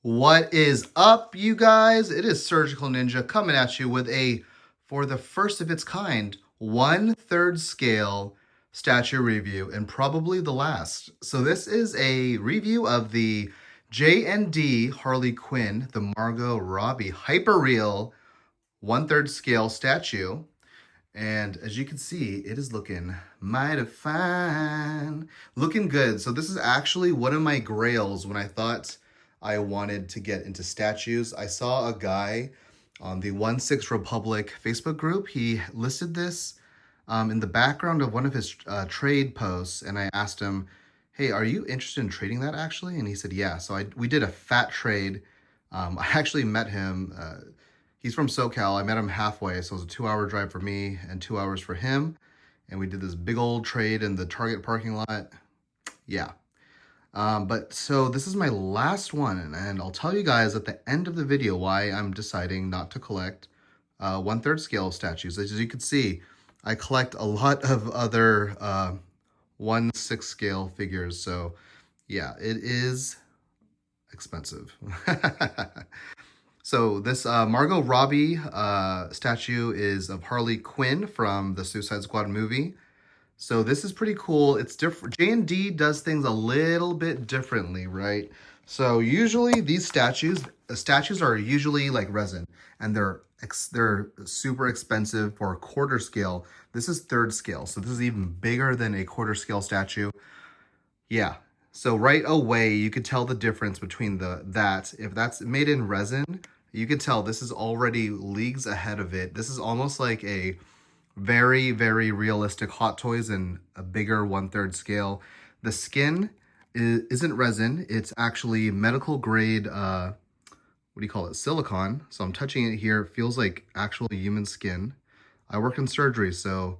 What is up, you guys? It is Surgical Ninja coming at you with for the first of its kind, 1/3 scale statue review, and probably the last. So this is a review of the JND Harley Quinn, the Margot Robbie Hyperreal 1/3 scale statue. And as you can see, it is looking mighty fine. Looking good. So this is actually one of my grails when I thought I wanted to get into statues. I saw a guy on the 1/6 Republic Facebook group. He listed this in the background of one of his trade posts. And I asked him, hey, are you interested in trading that actually? And he said, yeah. So we did a fat trade. I actually met him. He's from SoCal. I met him halfway, so it was a 2-hour drive for me and 2 hours for him. And we did this big old trade in the Target parking lot. Yeah. But so this is my last one, and I'll tell you guys at the end of the video why I'm deciding not to collect 1/3 scale statues. As you can see, I collect a lot of other 1/6 scale figures. So yeah, it is expensive. So this Margot Robbie statue is of Harley Quinn from the Suicide Squad movie. So this is pretty cool. It's different. JND does things a little bit differently, right? So usually these statues are usually like resin, and they're super expensive for a 1/4 scale. This is 1/3 scale, so this is even bigger than a 1/4 scale statue. Yeah. So right away, you could tell the difference between that. If that's made in resin, you can tell this is already leagues ahead of it. This is almost like a very, very realistic Hot Toys in a bigger 1/3 scale. The skin isn't resin. It's actually medical grade, what do you call it? Silicone. So I'm touching it here. It feels like actual human skin. I work in surgery, so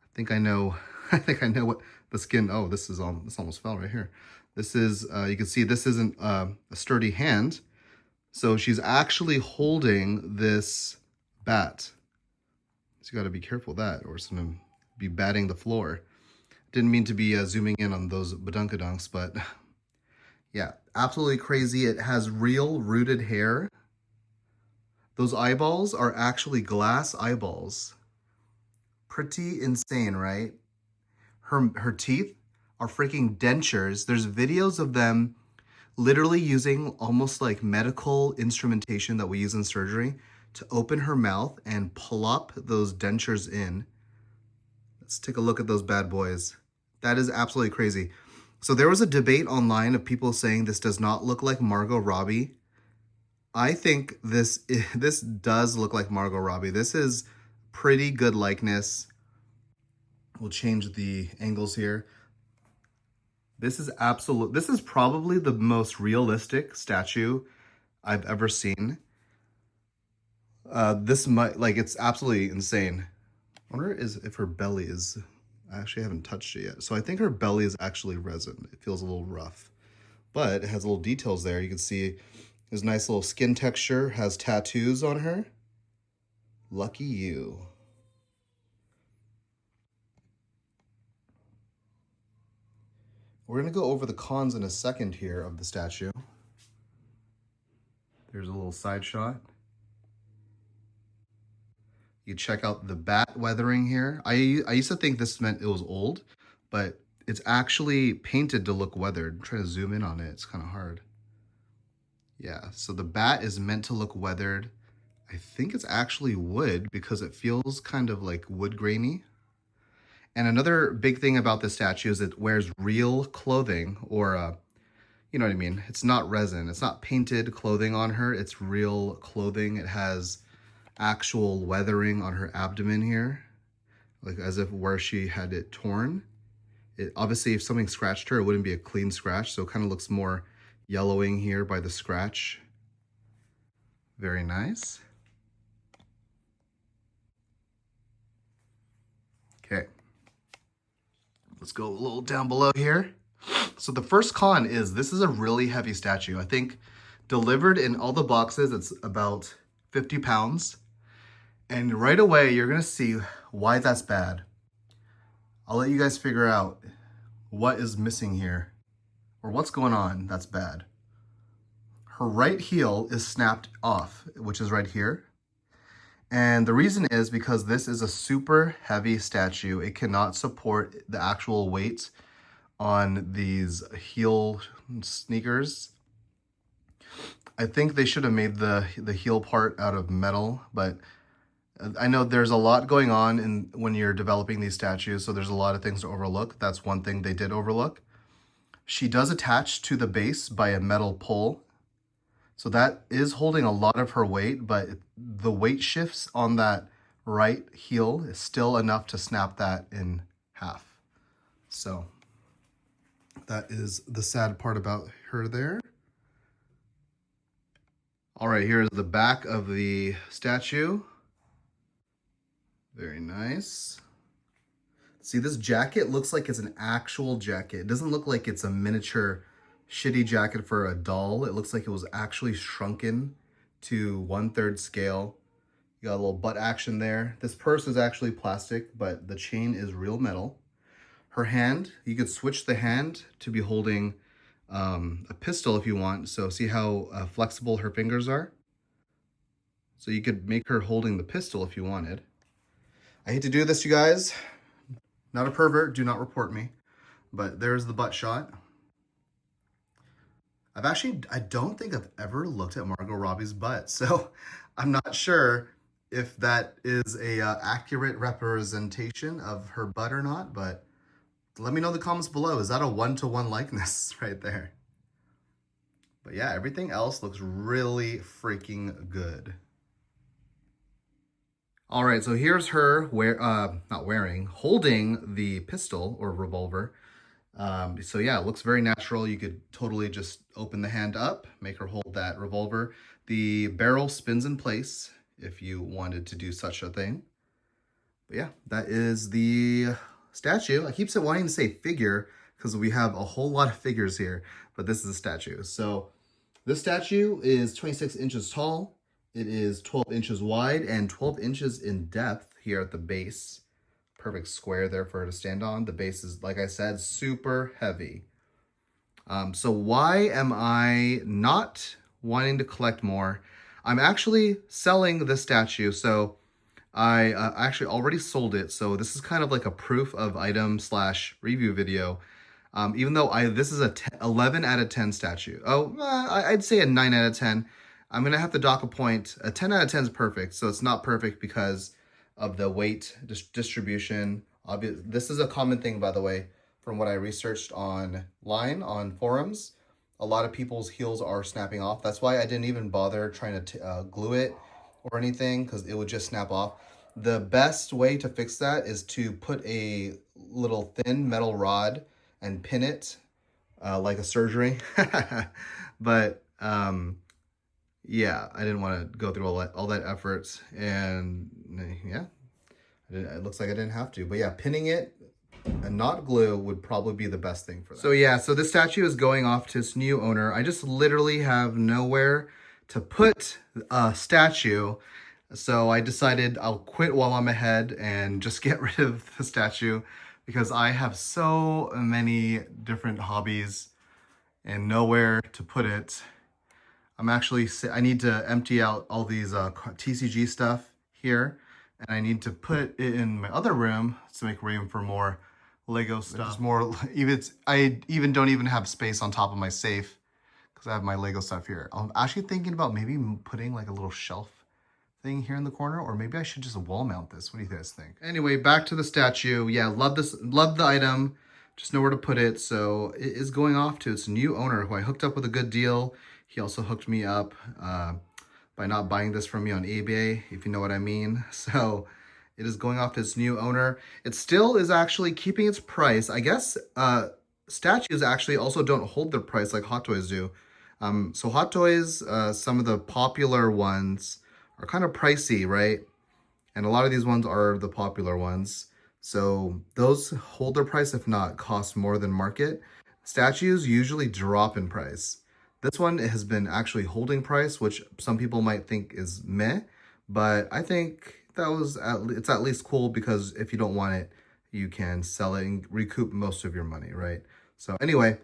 I think I know, I think I know what the skin, oh, this almost fell right here. This is, you can see this isn't a sturdy hand. So she's actually holding this bat. So you got to be careful of that, or it's going to be batting the floor. Didn't mean to be zooming in on those badunkadunks, but yeah, absolutely crazy. It has real rooted hair. Those eyeballs are actually glass eyeballs. Pretty insane, right? Her teeth are freaking dentures. There's videos of them literally using almost like medical instrumentation that we use in surgery to open her mouth and plop those dentures in. Let's take a look at those bad boys. That is absolutely crazy. So there was a debate online of people saying this does not look like Margot Robbie. I think this does look like Margot Robbie. This is pretty good likeness. We'll change the angles here. This is probably the most realistic statue I've ever seen. It's absolutely insane. I wonder if her belly is, I actually haven't touched it yet. So I think her belly is actually resin. It feels a little rough, but it has little details there. You can see there's nice little skin texture, has tattoos on her. Lucky you. We're going to go over the cons in a second here of the statue. There's a little side shot. You check out the bat weathering here. I used to think this meant it was old, but it's actually painted to look weathered. I'm trying to zoom in on it. It's kind of hard. Yeah, so the bat is meant to look weathered. I think it's actually wood because it feels kind of like wood grainy. And another big thing about this statue is it wears real clothing, or, you know what I mean? It's not resin. It's not painted clothing on her. It's real clothing. It has actual weathering on her abdomen here, like as if where she had it torn. Obviously, if something scratched her, it wouldn't be a clean scratch, so it kind of looks more yellowing here by the scratch. Very nice. Okay. Let's go a little down below here. So the first con is this is a really heavy statue. I think delivered in all the boxes, it's about 50 pounds. And right away, you're going to see why that's bad. I'll let you guys figure out what is missing here or what's going on that's bad. her right heel is snapped off, which is right here. And the reason is because this is a super heavy statue. It cannot support the actual weight on these heel sneakers. I think they should have made the heel part out of metal, but I know there's a lot going on when you're developing these statues, so there's a lot of things to overlook. That's one thing they did overlook. She does attach to the base by a metal pole, so that is holding a lot of her weight, but the weight shifts on that right heel is still enough to snap that in half. So that is the sad part about her there. All right, here's the back of the statue. Very nice. See, this jacket looks like it's an actual jacket. It doesn't look like it's a miniature shitty jacket for a doll. It looks like it was actually shrunken to 1/3 scale. You got a little butt action there. This purse is actually plastic, but the chain is real metal. Her hand, you could switch the hand to be holding a pistol if you want. So see how flexible her fingers are? So you could make her holding the pistol if you wanted. I hate to do this, you guys. Not a pervert, do not report me. But there's the butt shot. I don't think I've ever looked at Margot Robbie's butt. So I'm not sure if that is a accurate representation of her butt or not, but let me know in the comments below. Is that a 1-to-1 likeness right there? But yeah, everything else looks really freaking good. All right, so here's her holding the pistol or revolver. So yeah, it looks very natural. You could totally just open the hand up, make her hold that revolver. The barrel spins in place if you wanted to do such a thing. But yeah, that is the statue. I keep wanting to say figure because we have a whole lot of figures here, but this is a statue. So this statue is 26 inches tall. It is 12 inches wide and 12 inches in depth here at the base. Perfect square there for her to stand on. The base is, like I said, super heavy. So why am I not wanting to collect more? I'm actually selling this statue. So I actually already sold it. So this is kind of like a proof of item / review video. Even though this is a 11 out of 10 statue. I'd say a 9 out of 10. I'm going to have to dock a point. A 10 out of 10 is perfect. So it's not perfect because of the weight distribution. This is a common thing, by the way, from what I researched online on forums. A lot of people's heels are snapping off. That's why I didn't even bother trying to glue it or anything, because it would just snap off. The best way to fix that is to put a little thin metal rod and pin it like a surgery. But yeah, I didn't want to go through all that effort, and yeah, it looks like I didn't have to. But yeah, pinning it and not glue would probably be the best thing for that. So yeah, so this statue is going off to its new owner. I just literally have nowhere to put a statue, so I decided I'll quit while I'm ahead and just get rid of the statue, because I have so many different hobbies and nowhere to put it. I need to empty out all these TCG stuff here, and I need to put it in my other room to make room for more Lego stuff. I even don't even have space on top of my safe because I have my Lego stuff here. I'm actually thinking about maybe putting like a little shelf thing here in the corner, or maybe I should just wall mount this. What do you guys think? Anyway, back to the statue. Yeah, love the item, just nowhere to put it. So it is going off to its new owner, who I hooked up with a good deal. He also hooked me up by not buying this from me on eBay, if you know what I mean. So it is going off to its new owner. It still is actually keeping its price. I guess statues actually also don't hold their price like Hot Toys do. So Hot Toys, some of the popular ones are kind of pricey, right? And a lot of these ones are the popular ones. So those hold their price, if not cost more than market. Statues usually drop in price. This one has been actually holding price, which some people might think is meh, but I think it's at least cool, because if you don't want it, you can sell it and recoup most of your money, right? So anyway,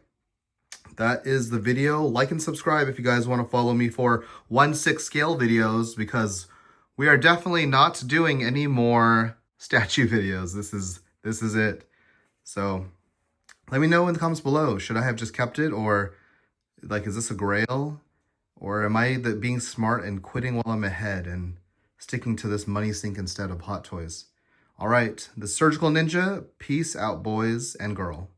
that is the video. Like and subscribe if you guys want to follow me for 1/6 scale videos, because we are definitely not doing any more statue videos. This is it. So let me know in the comments below. Should I have just kept it, or like, is this a grail? Or am I being smart and quitting while I'm ahead and sticking to this money sink instead of Hot Toys? All right, the Surgical Ninja, peace out, boys and girl.